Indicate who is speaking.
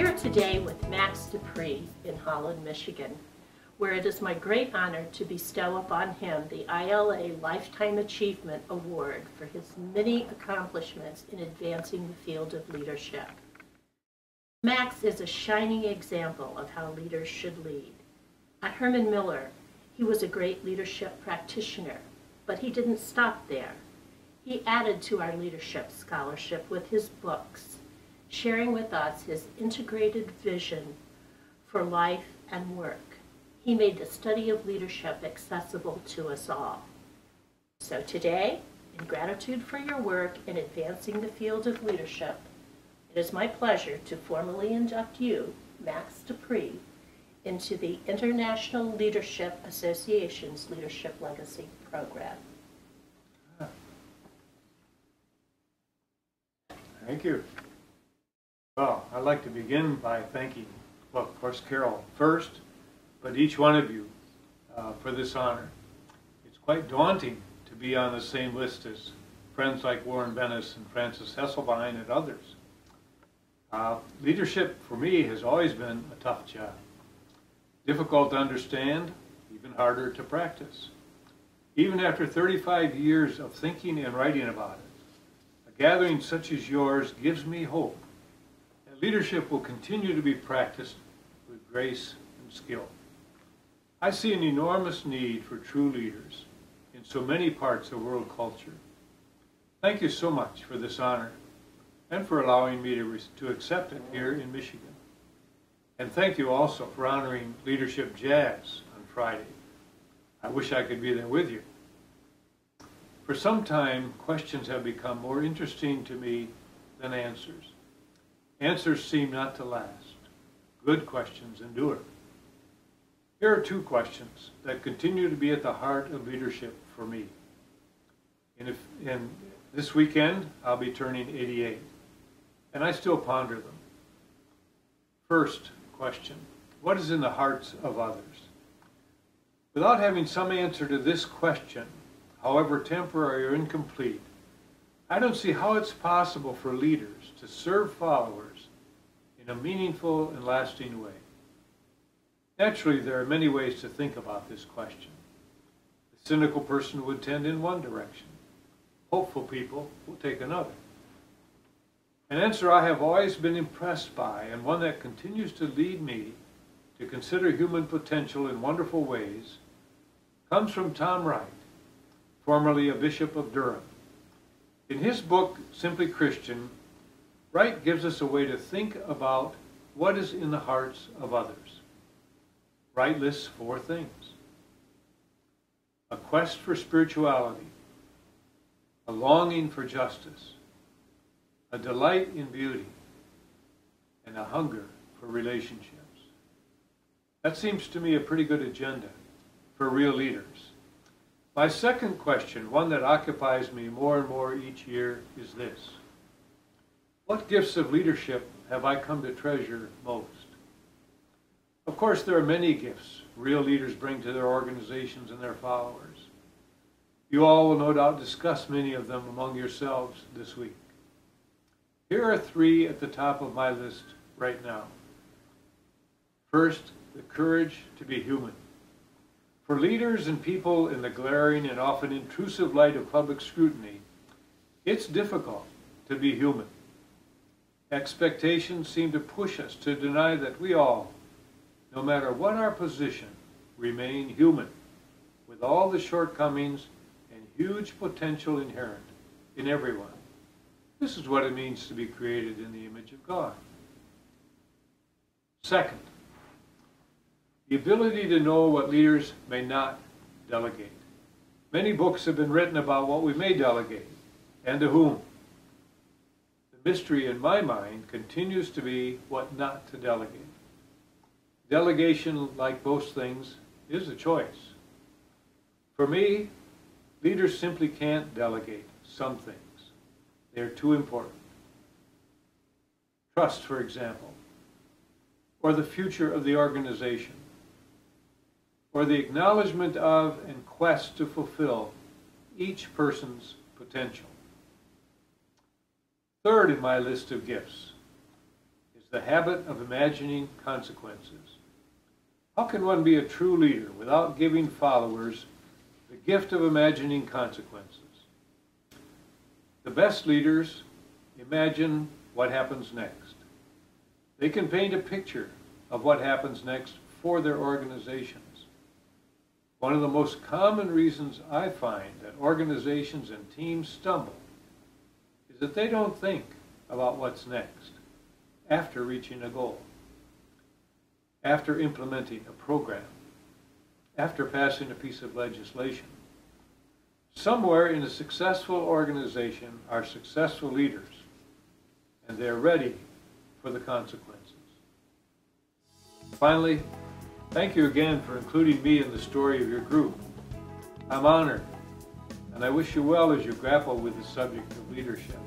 Speaker 1: here today with Max Pree in Holland, Michigan, where it is my great honor to bestow upon him the ILA Lifetime Achievement Award for his many accomplishments in advancing the field of leadership. Max is a shining example of how leaders should lead. At Herman Miller, he was a great leadership practitioner, but he didn't stop there. He added to our leadership scholarship with his books, sharing with us his integrated vision for life and work. He made the study of leadership accessible to us all. So today, in gratitude for your work in advancing the field of leadership, it is my pleasure to formally induct you, Max Pree, into the International Leadership Association's Leadership Legacy Program.
Speaker 2: Thank you. Well, I'd like to begin by thanking, well, of course, Carol first, but each one of you for this honor. It's quite daunting to be on the same list as friends like Warren Bennis and Frances Hesselbein and others. Leadership for me has always been a tough job. Difficult to understand, even harder to practice. Even after 35 years of thinking and writing about it, a gathering such as yours gives me hope that leadership will continue to be practiced with grace and skill. I see an enormous need for true leaders in so many parts of world culture. Thank you so much for this honor and for allowing me to accept it here in Michigan. And thank you also for honoring Leadership Jazz on Friday. I wish I could be there with you. For some time, questions have become more interesting to me than answers. Answers seem not to last. Good questions endure. Here are two questions that continue to be at the heart of leadership for me. And this weekend, I'll be turning 88, and I still ponder them. First question, what is in the hearts of others? Without having some answer to this question, however temporary or incomplete, I don't see how it's possible for leaders to serve followers in a meaningful and lasting way. Naturally, there are many ways to think about this question. The cynical person would tend in one direction. Hopeful people will take another. An answer I have always been impressed by, and one that continues to lead me to consider human potential in wonderful ways, comes from Tom Wright, formerly a bishop of Durham. In his book, Simply Christian, Wright gives us a way to think about what is in the hearts of others. Wright lists 4 things: a quest for spirituality, a longing for justice, a delight in beauty, and a hunger for relationships. That seems to me a pretty good agenda for real leaders. My second question, one that occupies me more and more each year, is this: what gifts of leadership have I come to treasure most? Of course, there are many gifts real leaders bring to their organizations and their followers. You all will no doubt discuss many of them among yourselves this week. Here are 3 at the top of my list right now. First, the courage to be human. For leaders and people in the glaring and often intrusive light of public scrutiny, it's difficult to be human. Expectations seem to push us to deny that we all, no matter what our position, remain human, with all the shortcomings and huge potential inherent in everyone. This is what it means to be created in the image of God. Second, the ability to know what leaders may not delegate. Many books have been written about what we may delegate and to whom. The mystery in my mind continues to be what not to delegate. Delegation, like most things, is a choice. For me, leaders simply can't delegate some things. They're too important. Trust, for example, or the future of the organization, or the acknowledgement of and quest to fulfill each person's potential. Third in my list of gifts is the habit of imagining consequences. How can one be a true leader without giving followers the gift of imagining consequences? The best leaders imagine what happens next. They can paint a picture of what happens next for their organizations. One of the most common reasons I find that organizations and teams stumble is that they don't think about what's next after reaching a goal, after implementing a program, after passing a piece of legislation. Somewhere in a successful organization are successful leaders, and they're ready for the consequences. Finally, thank you again for including me in the story of your group. I'm honored, and I wish you well as you grapple with the subject of leadership.